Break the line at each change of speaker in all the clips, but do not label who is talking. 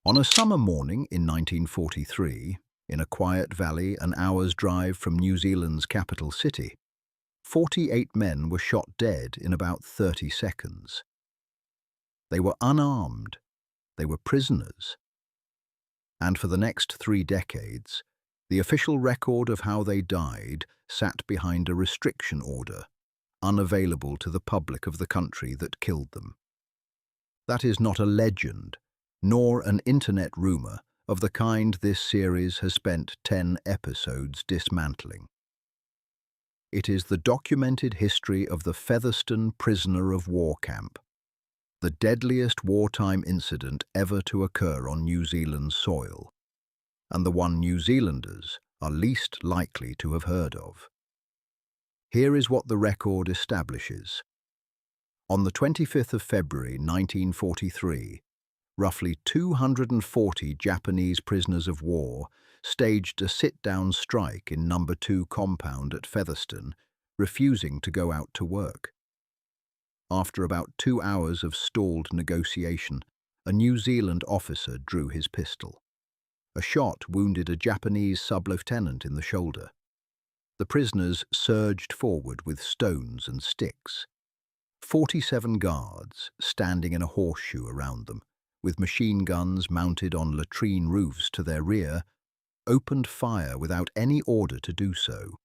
On a summer morning in 1943, in a quiet valley an hour's drive from New Zealand's capital city, 48 men were shot dead in about 30 seconds. They were unarmed, they were prisoners. And for the next 3 decades, the official record of how they died sat behind a restriction order, unavailable to the public of the country that killed them. That is not a legend, nor an internet rumour of the kind this series has spent 10 episodes dismantling. It is the documented history of the Featherston prisoner of war camp, the deadliest wartime incident ever to occur on New Zealand's soil, and the one New Zealanders are least likely to have heard of. Here is what the record establishes. On the 25th of February 1943, roughly 240 Japanese prisoners of war staged a sit-down strike in No. 2 compound at Featherston, refusing to go out to work. After about 2 hours of stalled negotiation, a New Zealand officer drew his pistol. A shot wounded a Japanese sub-lieutenant in the shoulder. The prisoners surged forward with stones and sticks. 47 guards, standing in a horseshoe around them, with machine guns mounted on latrine roofs to their rear, opened fire without any order to do so.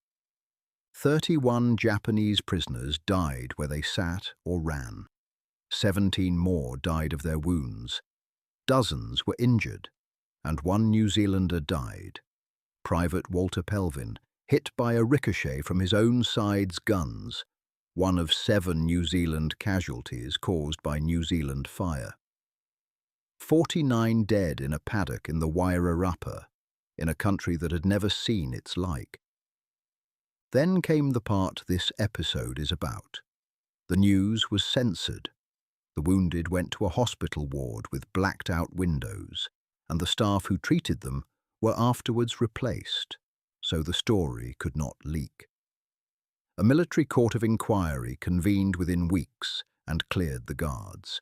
31 Japanese prisoners died where they sat or ran. 17 more died of their wounds. Dozens were injured, and 1 New Zealander died. Private Walter Pelvin, hit by a ricochet from his own side's guns, one of 7 New Zealand casualties caused by New Zealand fire. 49 dead in a paddock in the Wairarapa, in a country that had never seen its like. Then came the part this episode is about. The news was censored. The wounded went to a hospital ward with blacked-out windows, and the staff who treated them were afterwards replaced, so the story could not leak. A military court of inquiry convened within weeks and cleared the guards.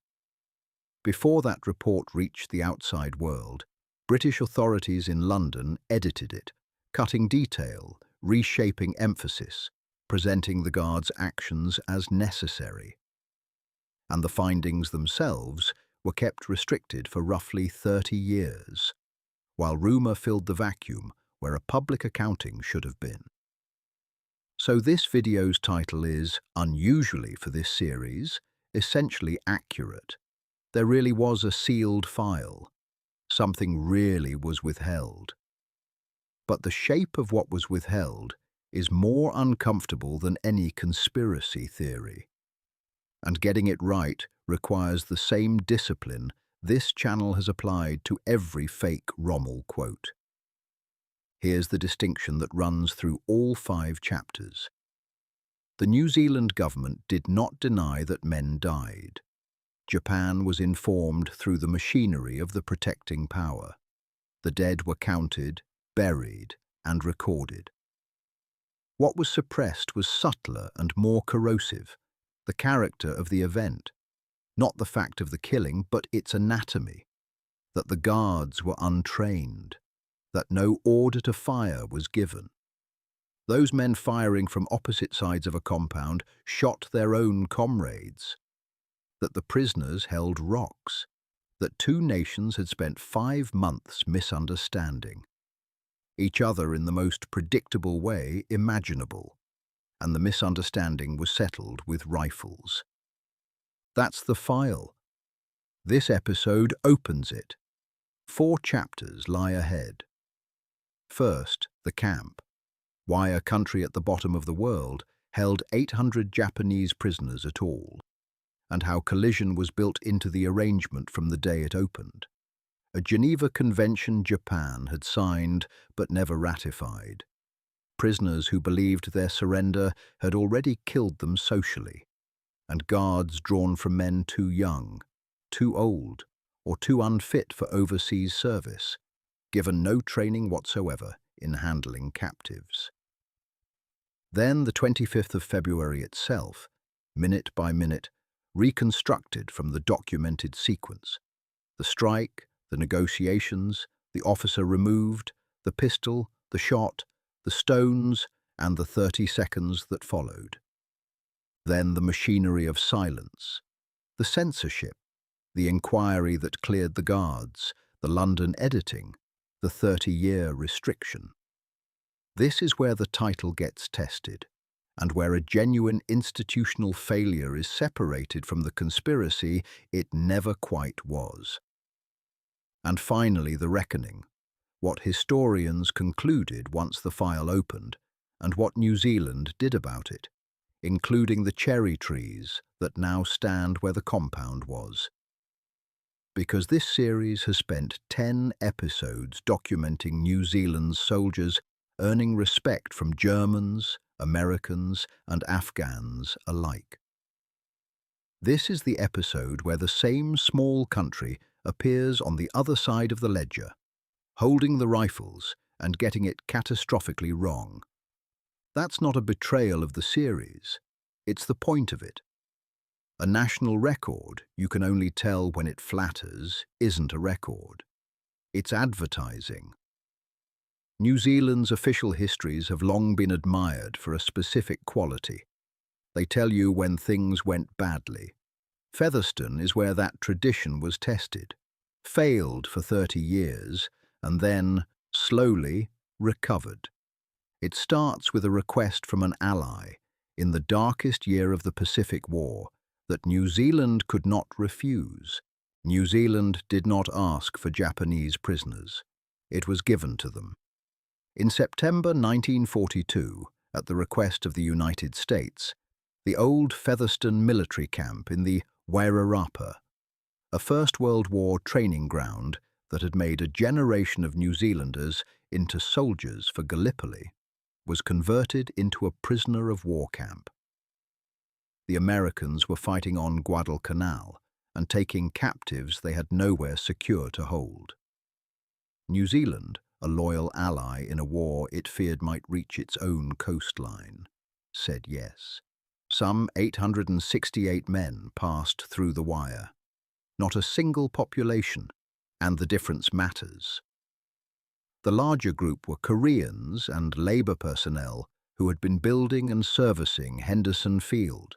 Before that report reached the outside world, British authorities in London edited it, cutting detail, reshaping emphasis, presenting the guards' actions as necessary. And the findings themselves were kept restricted for roughly 30 years, while rumour filled the vacuum where a public accounting should have been. So this video's title is, unusually for this series, essentially accurate. There really was a sealed file. Something really was withheld. But the shape of what was withheld is more uncomfortable than any conspiracy theory. And getting it right requires the same discipline this channel has applied to every fake Rommel quote. Here's the distinction that runs through all 5 chapters. The New Zealand government did not deny that men died. Japan was informed through the machinery of the protecting power. The dead were counted, buried, and recorded. What was suppressed was subtler and more corrosive, the character of the event, not the fact of the killing, but its anatomy, that the guards were untrained, that no order to fire was given. Those men firing from opposite sides of a compound shot their own comrades, that the prisoners held rocks, that 2 nations had spent 5 months misunderstanding each other in the most predictable way imaginable, and the misunderstanding was settled with rifles. That's the file. This episode opens it. 4 chapters lie ahead. First, the camp. Why a country at the bottom of the world held 800 Japanese prisoners at all, and how collision was built into the arrangement from the day it opened. A Geneva Convention Japan had signed but never ratified. Prisoners who believed their surrender had already killed them socially, and guards drawn from men too young, too old, or too unfit for overseas service, given no training whatsoever in handling captives. Then the 25th of February itself, minute by minute, reconstructed from the documented sequence. The strike, The negotiations, the officer removed, the pistol, the shot, the stones, and the 30 seconds that followed. Then the machinery of silence, the censorship, the inquiry that cleared the guards, the London editing, the 30-year restriction. This is where the title gets tested, and where a genuine institutional failure is separated from the conspiracy it never quite was. And finally, the reckoning, what historians concluded once the file opened, and what New Zealand did about it, including the cherry trees that now stand where the compound was. Because this series has spent 10 episodes documenting New Zealand's soldiers earning respect from Germans, Americans, and Afghans alike. This is the episode where the same small country appears on the other side of the ledger, holding the rifles and getting it catastrophically wrong. That's not a betrayal of the series, it's the point of it. A national record, you can only tell when it flatters, isn't a record. It's advertising. New Zealand's official histories have long been admired for a specific quality. They tell you when things went badly. Featherston is where that tradition was tested, failed for 30 years, and then, slowly, recovered. It starts with a request from an ally, in the darkest year of the Pacific War, that New Zealand could not refuse. New Zealand did not ask for Japanese prisoners. It was given to them. In September 1942, at the request of the United States, the old Featherston military camp in the Wairarapa, a First World War training ground that had made a generation of New Zealanders into soldiers for Gallipoli, was converted into a prisoner of war camp. The Americans were fighting on Guadalcanal and taking captives they had nowhere secure to hold. New Zealand, a loyal ally in a war it feared might reach its own coastline, said yes. Some 868 men passed through the wire. Not a single population, and the difference matters. The larger group were Koreans and Labour personnel who had been building and servicing Henderson Field,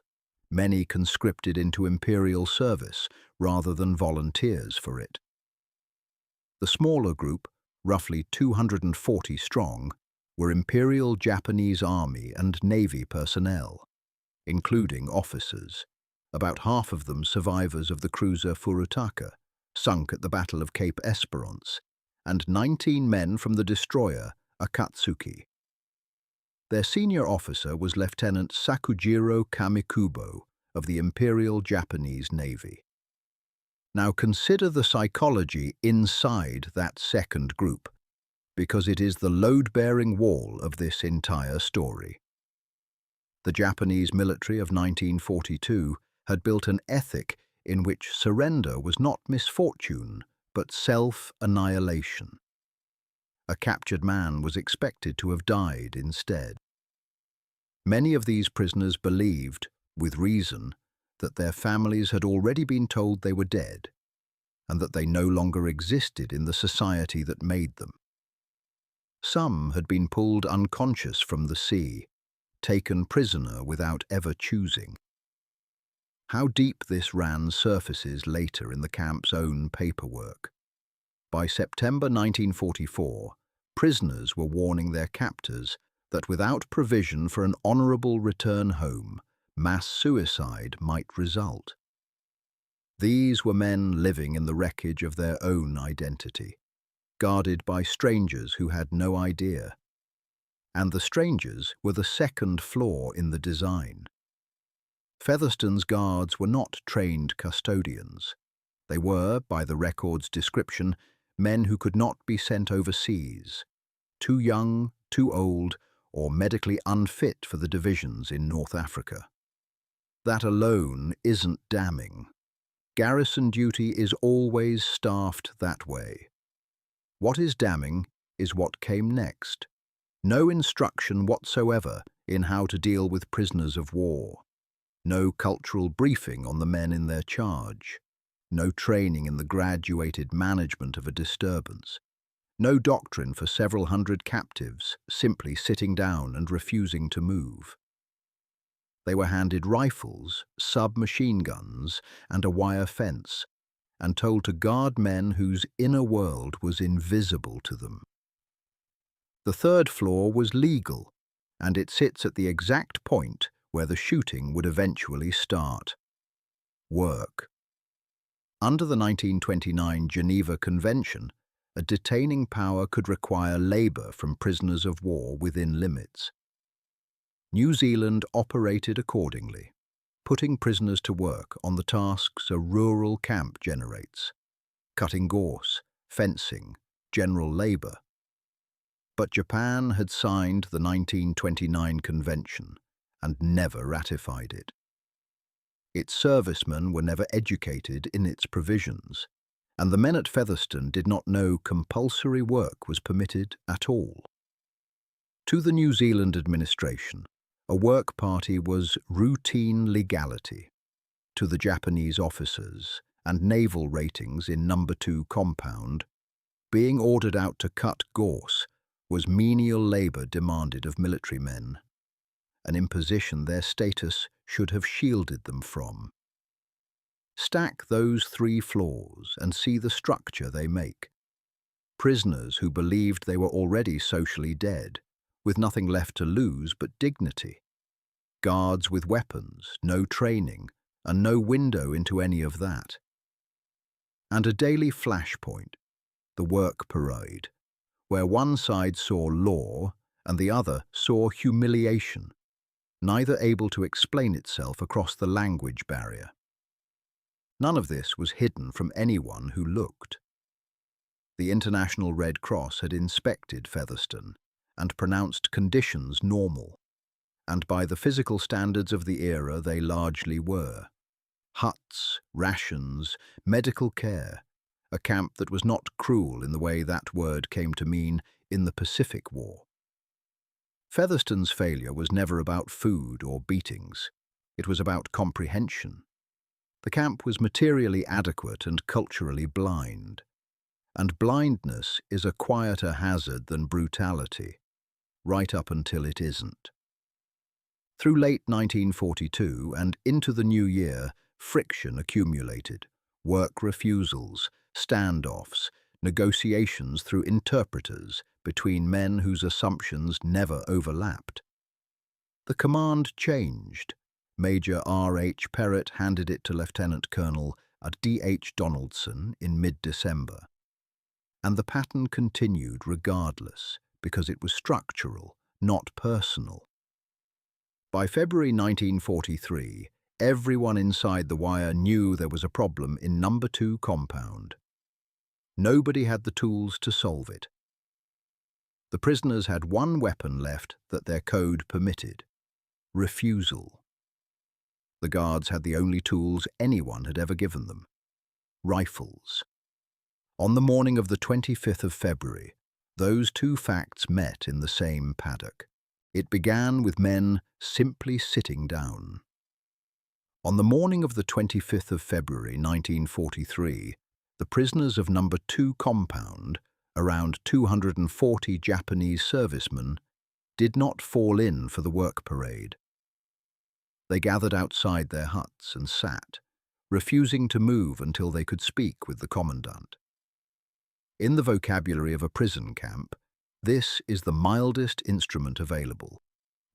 many conscripted into imperial service rather than volunteers for it. The smaller group, roughly 240 strong, were Imperial Japanese Army and Navy personnel, including officers, about half of them survivors of the cruiser Furutaka, sunk at the Battle of Cape Esperance, and 19 men from the destroyer Akatsuki. Their senior officer was Lieutenant Sakujiro Kamikubo of the Imperial Japanese Navy. Now consider the psychology inside that second group, because it is the load-bearing wall of this entire story. The Japanese military of 1942 had built an ethic in which surrender was not misfortune, but self-annihilation. A captured man was expected to have died instead. Many of these prisoners believed, with reason, that their families had already been told they were dead, and that they no longer existed in the society that made them. Some had been pulled unconscious from the sea, taken prisoner without ever choosing. How deep this ran surfaces later in the camp's own paperwork. By September 1944, prisoners were warning their captors that without provision for an honourable return home, mass suicide might result. These were men living in the wreckage of their own identity, guarded by strangers who had no idea. And the strangers were the second flaw in the design. Featherston's guards were not trained custodians. They were, by the record's description, men who could not be sent overseas, too young, too old, or medically unfit for the divisions in North Africa. That alone isn't damning. Garrison duty is always staffed that way. What is damning is what came next. No instruction whatsoever in how to deal with prisoners of war. No cultural briefing on the men in their charge. no training in the graduated management of a disturbance, no doctrine for several hundred captives simply sitting down and refusing to move. They were handed rifles, submachine guns, and a wire fence, and told to guard men whose inner world was invisible to them. The third floor was legal, and it sits at the exact point where the shooting would eventually start. Work. Under the 1929 Geneva Convention, a detaining power could require labour from prisoners of war within limits. New Zealand operated accordingly, putting prisoners to work on the tasks a rural camp generates: cutting gorse, fencing, general labour. But Japan had signed the 1929 Convention and never ratified it. Its servicemen were never educated in its provisions, and the men at Featherston did not know compulsory work was permitted at all. To the New Zealand administration, a work party was routine legality. To the Japanese officers and naval ratings in No. 2 compound, being ordered out to cut gorse was menial labour demanded of military men, an imposition their status should have shielded them from. Stack those 3 floors and see the structure they make. Prisoners who believed they were already socially dead, with nothing left to lose but dignity. Guards with weapons, no training, and no window into any of that. And a daily flashpoint, the work parade, where one side saw law and the other saw humiliation, neither able to explain itself across the language barrier. None of this was hidden from anyone who looked. The International Red Cross had inspected Featherston and pronounced conditions normal, and by the physical standards of the era they largely were. Huts, rations, medical care, a camp that was not cruel in the way that word came to mean in the Pacific War. Featherston's failure was never about food or beatings. It was about comprehension. The camp was materially adequate and culturally blind. And blindness is a quieter hazard than brutality, right up until it isn't. Through late 1942 and into the new year, friction accumulated: work refusals, standoffs, negotiations through interpreters between men whose assumptions never overlapped. The command changed. Major R.H. Perrott handed it to Lieutenant Colonel D.H. Donaldson in mid-December. And the pattern continued regardless, because it was structural, not personal. By February 1943, everyone inside the wire knew there was a problem in No. 2 compound. Nobody had the tools to solve it. The prisoners had one weapon left that their code permitted: refusal. The guards had the only tools anyone had ever given them: rifles. On the morning of the 25th of February, those 2 facts met in the same paddock. It began with men simply sitting down. On the morning of the 25th of February 1943, the prisoners of No. 2 compound, around 240 Japanese servicemen, did not fall in for the work parade. They gathered outside their huts and sat, refusing to move until they could speak with the commandant. In the vocabulary of a prison camp, this is the mildest instrument available: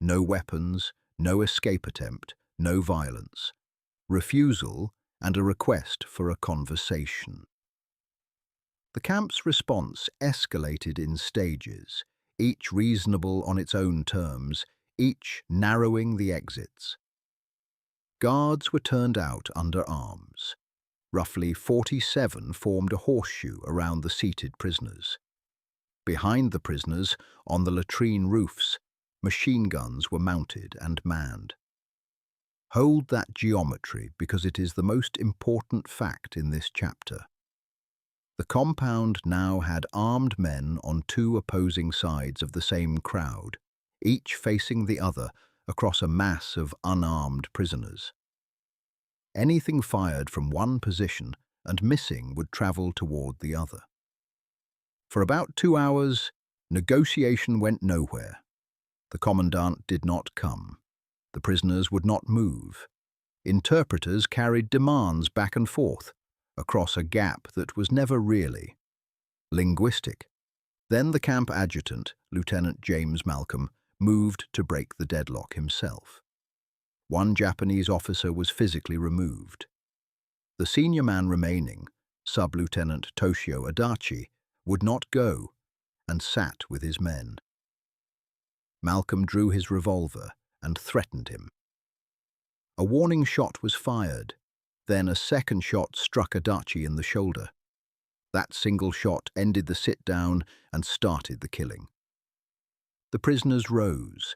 no weapons, no escape attempt, no violence, refusal, and a request for a conversation. The camp's response escalated in stages, each reasonable on its own terms, each narrowing the exits. Guards were turned out under arms. Roughly 47 formed a horseshoe around the seated prisoners. Behind the prisoners, on the latrine roofs, machine guns were mounted and manned. Hold that geometry because it is the most important fact in this chapter. The compound now had armed men on 2 opposing sides of the same crowd, each facing the other across a mass of unarmed prisoners. Anything fired from one position and missing would travel toward the other. For about 2 hours, negotiation went nowhere. The commandant did not come. The prisoners would not move. Interpreters carried demands back and forth, across a gap that was never really linguistic. Then the camp adjutant, Lieutenant James Malcolm, moved to break the deadlock himself. One Japanese officer was physically removed. The senior man remaining, Sub-Lieutenant Toshio Adachi, would not go and sat with his men. Malcolm drew his revolver and threatened him. A warning shot was fired. Then a second shot struck Adachi in the shoulder. That single shot ended the sit-down and started the killing. The prisoners rose.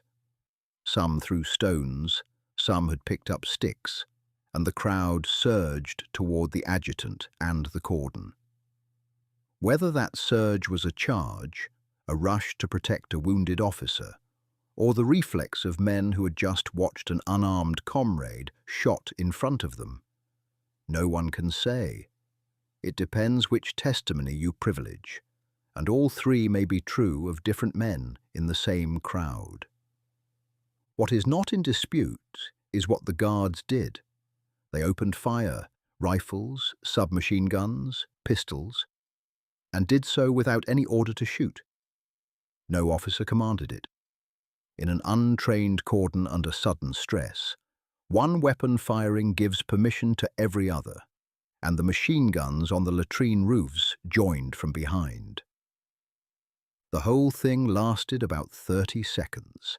Some threw stones, some had picked up sticks, and the crowd surged toward the adjutant and the cordon. Whether that surge was a charge, a rush to protect a wounded officer, or the reflex of men who had just watched an unarmed comrade shot in front of them, no one can say. It depends which testimony you privilege, and all three may be true of different men in the same crowd. What is not in dispute is what the guards did. They opened fire, rifles, submachine guns, pistols, and did so without any order to shoot. No officer commanded it. In an untrained cordon under sudden stress, one weapon firing gives permission to every other, and the machine guns on the latrine roofs joined from behind. The whole thing lasted about 30 seconds.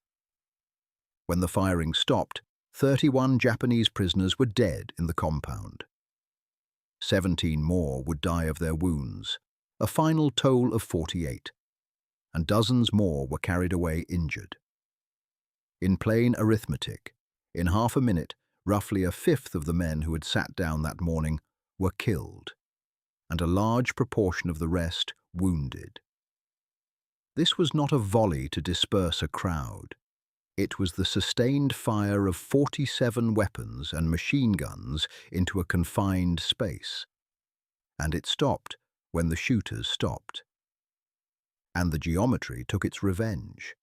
When the firing stopped, 31 Japanese prisoners were dead in the compound. 17 more would die of their wounds, a final toll of 48, and dozens more were carried away injured. In plain arithmetic, in half a minute, roughly a fifth of the men who had sat down that morning were killed, and a large proportion of the rest wounded. This was not a volley to disperse a crowd. It was the sustained fire of 47 weapons and machine guns into a confined space. And it stopped when the shooters stopped. And the geometry took its revenge.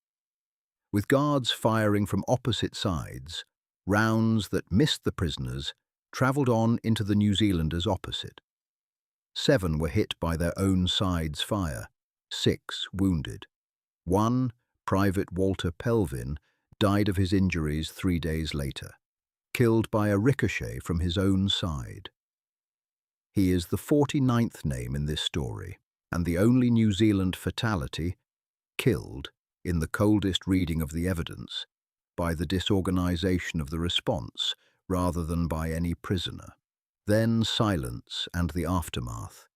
With guards firing from opposite sides, rounds that missed the prisoners travelled on into the New Zealanders opposite. 7 were hit by their own side's fire, 6 wounded. 1, Private Walter Pelvin, died of his injuries 3 days later, killed by a ricochet from his own side. He is the 49th name in this story, and the only New Zealand fatality, killed, in the coldest reading of the evidence, by the disorganisation of the response rather than by any prisoner. Then silence and the aftermath.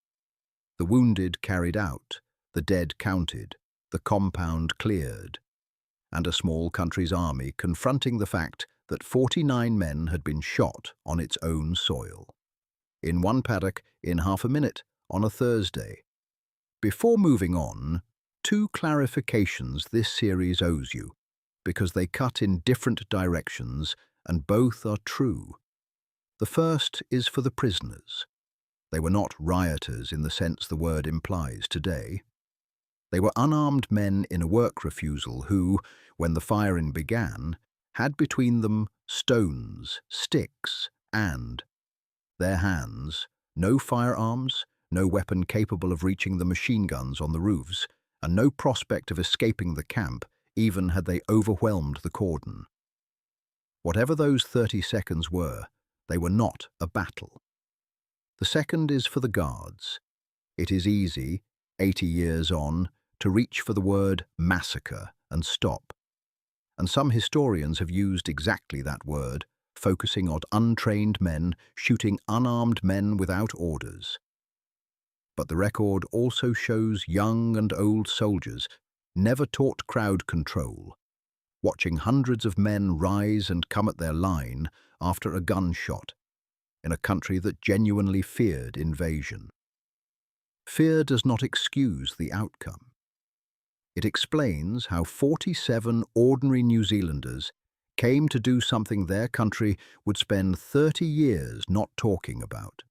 The wounded carried out, the dead counted, the compound cleared, and a small country's army confronting the fact that 49 men had been shot on its own soil. In one paddock, in half a minute, on a Thursday. Before moving on, 2 clarifications this series owes you, because they cut in different directions and both are true. The first is for the prisoners. They were not rioters in the sense the word implies today. They were unarmed men in a work refusal who, when the firing began, had between them stones, sticks, and their hands, no firearms, no weapon capable of reaching the machine guns on the roofs, and no prospect of escaping the camp, even had they overwhelmed the cordon. Whatever those 30 seconds were, they were not a battle. The second is for the guards. It is easy, 80 years on, to reach for the word massacre and stop. And some historians have used exactly that word, focusing on untrained men shooting unarmed men without orders. But the record also shows young and old soldiers, never taught crowd control, watching hundreds of men rise and come at their line after a gunshot, in a country that genuinely feared invasion. Fear does not excuse the outcome. It explains how 47 ordinary New Zealanders came to do something their country would spend 30 years not talking about.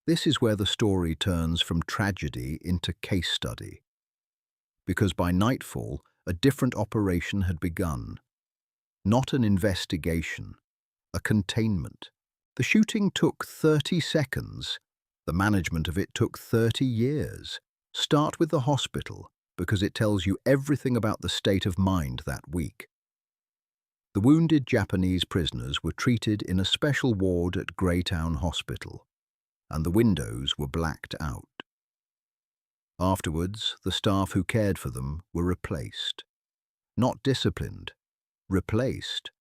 This is where the story turns from tragedy into case study, because by nightfall, a different operation had begun. Not an investigation, a containment. The shooting took 30 seconds. The management of it took 30 years. Start with the hospital, because it tells you everything about the state of mind that week. The wounded Japanese prisoners were treated in a special ward at Greytown Hospital, and the windows were blacked out. Afterwards, the staff who cared for them were replaced. Not disciplined, replaced,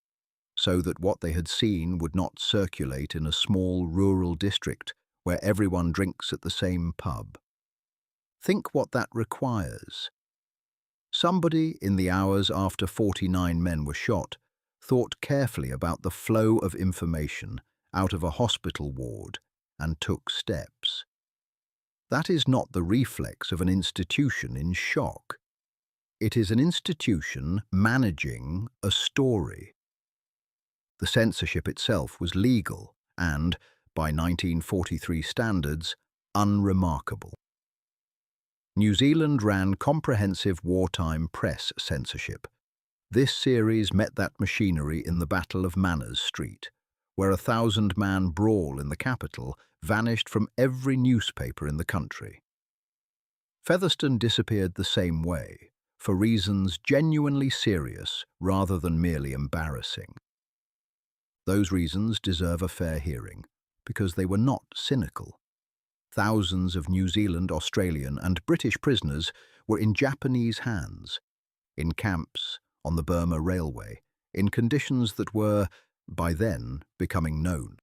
so that what they had seen would not circulate in a small rural district where everyone drinks at the same pub. Think what that requires. Somebody, in the hours after 49 men were shot, thought carefully about the flow of information out of a hospital ward and took steps. That is not the reflex of an institution in shock. It is an institution managing a story. The censorship itself was legal and, by 1943 standards, unremarkable. New Zealand ran comprehensive wartime press censorship. This series met that machinery in the Battle of Manners Street, where a 1,000-man brawl in the capital vanished from every newspaper in the country. Featherston disappeared the same way, for reasons genuinely serious rather than merely embarrassing. Those reasons deserve a fair hearing, because they were not cynical. Thousands of New Zealand, Australian, and British prisoners were in Japanese hands, in camps, on the Burma Railway, in conditions that were, by then, becoming known.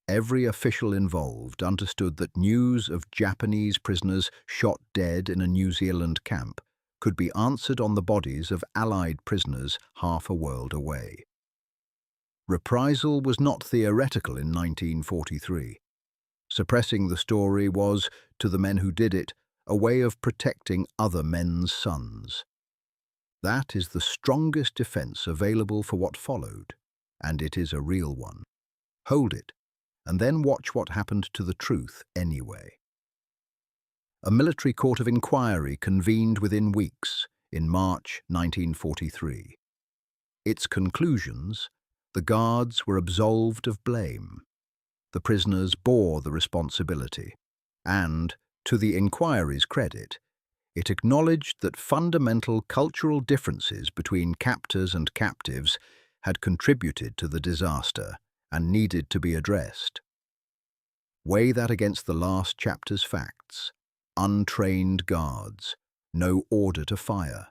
Every official involved understood that news of Japanese prisoners shot dead in a New Zealand camp could be answered on the bodies of Allied prisoners half a world away. Reprisal was not theoretical in 1943. Suppressing the story was, to the men who did it, a way of protecting other men's sons. That is the strongest defense available for what followed, and it is a real one. Hold it, and then watch what happened to the truth anyway. A military court of inquiry convened within weeks, in March 1943. Its conclusions: the guards were absolved of blame. The prisoners bore the responsibility, and, to the inquiry's credit, it acknowledged that fundamental cultural differences between captors and captives had contributed to the disaster and needed to be addressed. Weigh that against the last chapter's facts: untrained guards, no order to fire,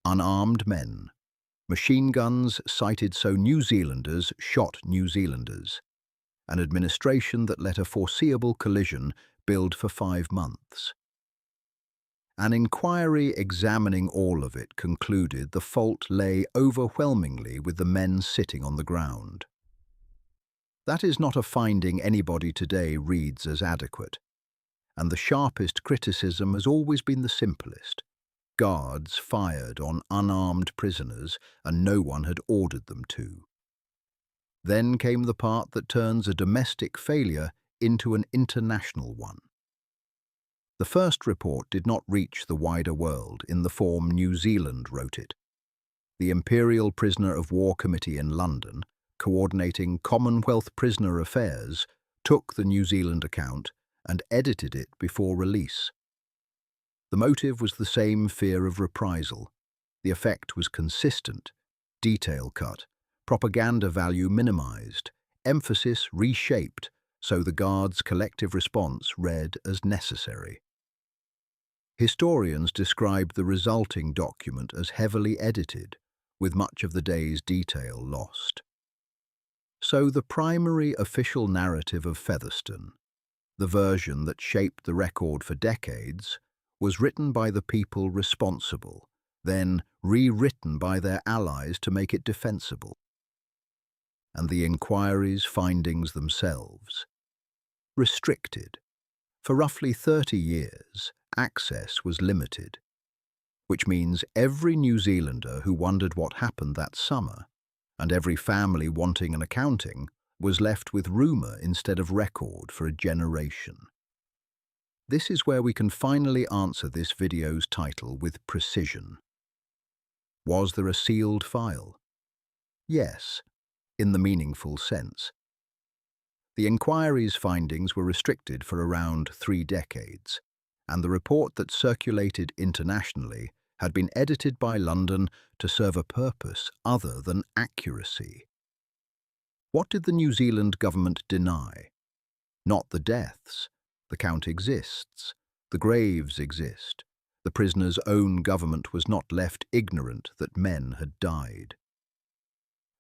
unarmed men, machine guns sighted so New Zealanders shot New Zealanders, an administration that let a foreseeable collision build for 5 months. An inquiry examining all of it concluded the fault lay overwhelmingly with the men sitting on the ground. That is not a finding anybody today reads as adequate, and the sharpest criticism has always been the simplest. Guards fired on unarmed prisoners, and no one had ordered them to. Then came the part that turns a domestic failure into an international one. The first report did not reach the wider world in the form New Zealand wrote it. The Imperial Prisoner of War Committee in London, coordinating Commonwealth prisoner affairs, took the New Zealand account and edited it before release. The motive was the same fear of reprisal. The effect was consistent, detail cut, propaganda value minimized, emphasis reshaped, so the guards' collective response read as necessary. Historians described the resulting document as heavily edited, with much of the day's detail lost. So the primary official narrative of Featherston, the version that shaped the record for decades, was written by the people responsible, then rewritten by their allies to make it defensible. And the inquiry's findings themselves: restricted. For roughly 30 years, access was limited, which means every New Zealander who wondered what happened that summer, and every family wanting an accounting, was left with rumour instead of record for a generation. This is where we can finally answer this video's title with precision. Was there a sealed file? Yes, in the meaningful sense. The inquiry's findings were restricted for around 3 decades, and the report that circulated internationally had been edited by London to serve a purpose other than accuracy. What did the New Zealand government deny? Not the deaths. The count exists. The graves exist. The prisoner's own government was not left ignorant that men had died.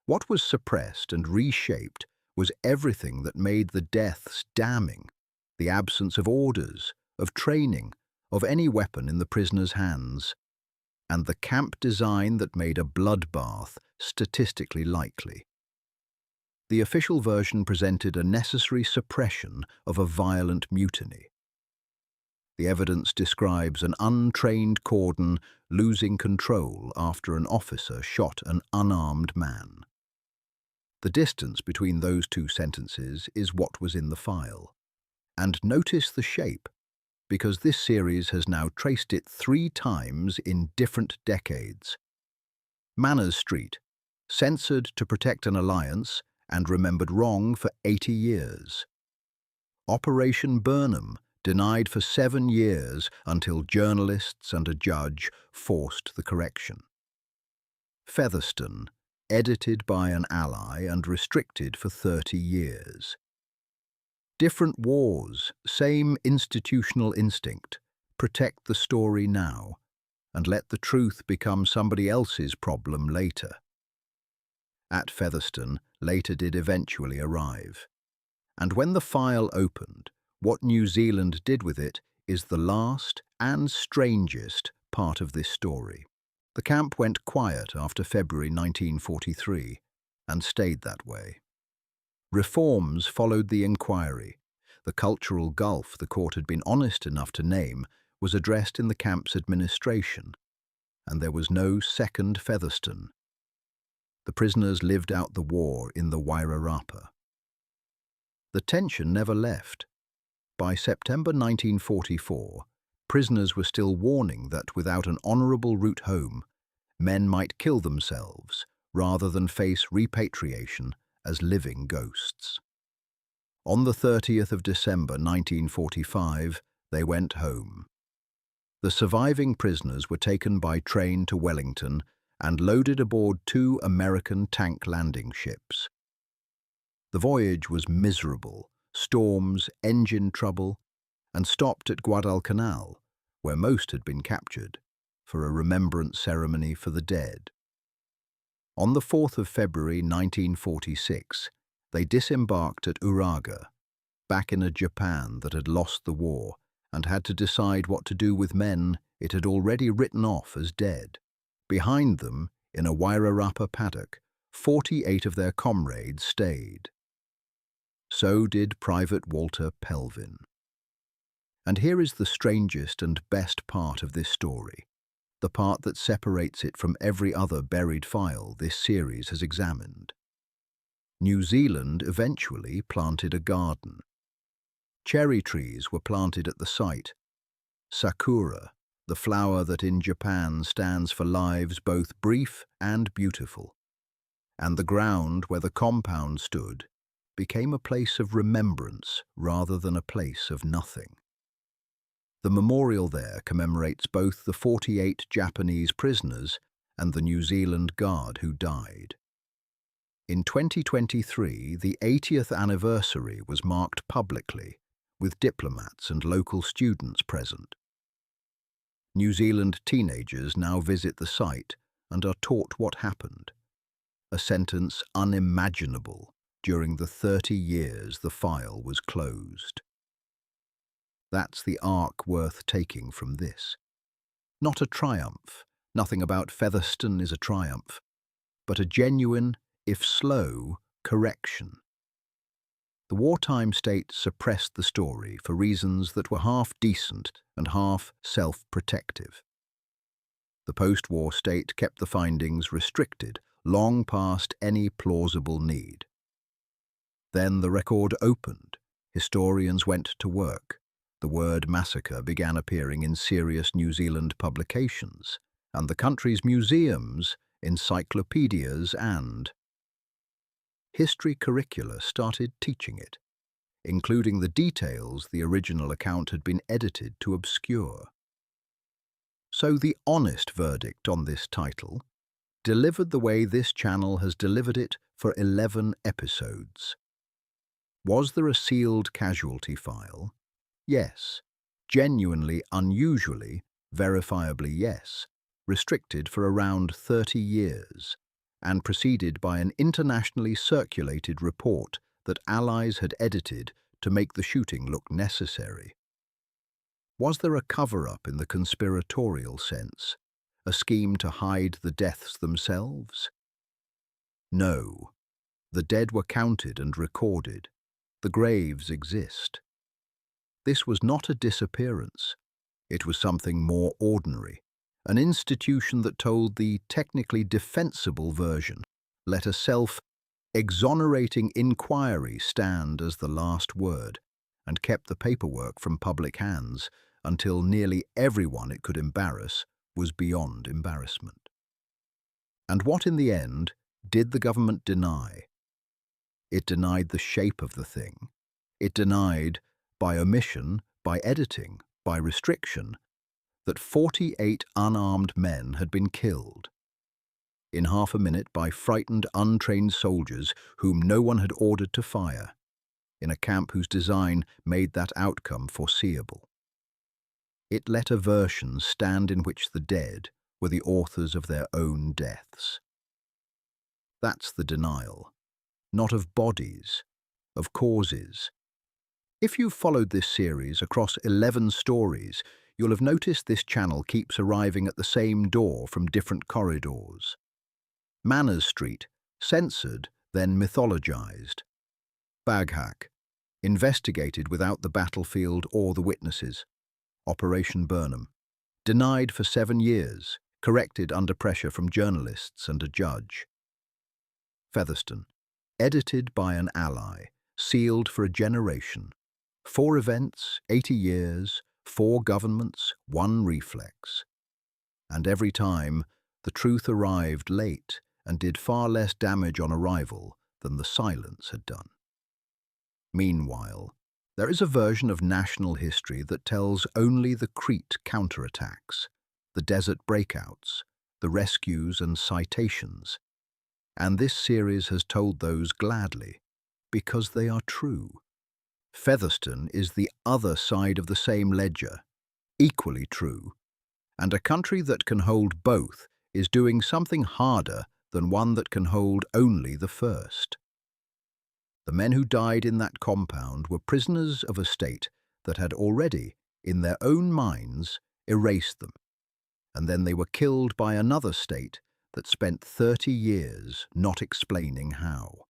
What was suppressed and reshaped was everything that made the deaths damning: the absence of orders, of training, of any weapon in the prisoner's hands, and the camp design that made a bloodbath statistically likely. The official version presented a necessary suppression of a violent mutiny. The evidence describes an untrained cordon losing control after an officer shot an unarmed man. The distance between those 2 sentences is what was in the file. And notice the shape, because this series has now traced it 3 times in different decades. Manners Street, censored to protect an alliance and remembered wrong for 80 years. Operation Burnham, denied for 7 years until journalists and a judge forced the correction. Featherston, edited by an ally and restricted for 30 years. Different wars, same institutional instinct. Protect the story now, and let the truth become somebody else's problem later. At Featherston, later did eventually arrive. And when the file opened, what New Zealand did with it is the last and strangest part of this story. The camp went quiet after February 1943 and stayed that way. Reforms followed the inquiry. The cultural gulf the court had been honest enough to name was addressed in the camp's administration, and there was no second Featherston. The prisoners lived out the war in the Wairarapa. The tension never left. By September 1944, prisoners were still warning that without an honourable route home, men might kill themselves rather than face repatriation as living ghosts. On the 30th of December 1945, they went home. The surviving prisoners were taken by train to Wellington and loaded aboard 2 American tank landing ships. The voyage was miserable: storms, engine trouble, and stopped at Guadalcanal, where most had been captured, for a remembrance ceremony for the dead. On the 4th of February 1946, they disembarked at Uraga, back in a Japan that had lost the war and had to decide what to do with men it had already written off as dead. Behind them, in a Wairarapa paddock, 48 of their comrades stayed. So did Private Walter Pelvin. And here is the strangest and best part of this story, the part that separates it from every other buried file this series has examined. New Zealand eventually planted a garden. Cherry trees were planted at the site. Sakura, the flower that in Japan stands for lives both brief and beautiful. And the ground where the compound stood became a place of remembrance rather than a place of nothing. The memorial there commemorates both the 48 Japanese prisoners and the New Zealand Guard who died. In 2023, the 80th anniversary was marked publicly, with diplomats and local students present. New Zealand teenagers now visit the site and are taught what happened, a sentence unimaginable during the 30 years the file was closed. That's the arc worth taking from this. Not a triumph, nothing about Featherston is a triumph, but a genuine, if slow, correction. The wartime state suppressed the story for reasons that were half decent and half self-protective. The post-war state kept the findings restricted long past any plausible need. Then the record opened. Historians went to work. The word massacre began appearing in serious New Zealand publications, and the country's museums, encyclopedias and history curricula started teaching it, including the details the original account had been edited to obscure. So the honest verdict on this title, delivered the way this channel has delivered it for 11 episodes. Was there a sealed casualty file? Yes. Genuinely, unusually, verifiably yes. Restricted for around 30 years, and preceded by an internationally circulated report that Allies had edited to make the shooting look necessary. Was there a cover-up in the conspiratorial sense, a scheme to hide the deaths themselves? No. The dead were counted and recorded. The graves exist. This was not a disappearance. It was something more ordinary, an institution that told the technically defensible version, let a self-exonerating inquiry stand as the last word, and kept the paperwork from public hands until nearly everyone it could embarrass was beyond embarrassment. And what in the end did the government deny? It denied the shape of the thing. It denied, by omission, by editing, by restriction, that 48 unarmed men had been killed in half a minute by frightened, untrained soldiers whom no one had ordered to fire, in a camp whose design made that outcome foreseeable. It let a version stand in which the dead were the authors of their own deaths. That's the denial, not of bodies, of causes. If you've followed this series across 11 stories, you'll have noticed this channel keeps arriving at the same door from different corridors. Manners Street, censored, then mythologized. Baghack, investigated without the battlefield or the witnesses. Operation Burnham, denied for 7 years, corrected under pressure from journalists and a judge. Featherston, edited by an ally, sealed for a generation. 4 events, 80 years, 4 governments, 1 reflex. And every time, the truth arrived late and did far less damage on arrival than the silence had done. Meanwhile, there is a version of national history that tells only the Crete counterattacks, the desert breakouts, the rescues and citations. And this series has told those gladly, because they are true. Featherston is the other side of the same ledger, equally true, and a country that can hold both is doing something harder than one that can hold only the first. The men who died in that compound were prisoners of a state that had already, in their own minds, erased them, and then they were killed by another state that spent 30 years not explaining how.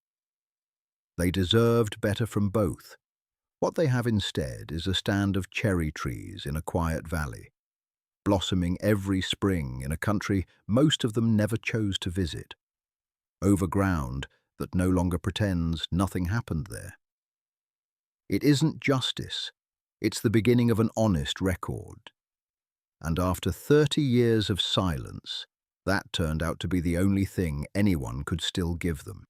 They deserved better from both. What they have instead is a stand of cherry trees in a quiet valley, blossoming every spring in a country most of them never chose to visit, over ground that no longer pretends nothing happened there. It isn't justice, it's the beginning of an honest record. And after 30 years of silence, that turned out to be the only thing anyone could still give them.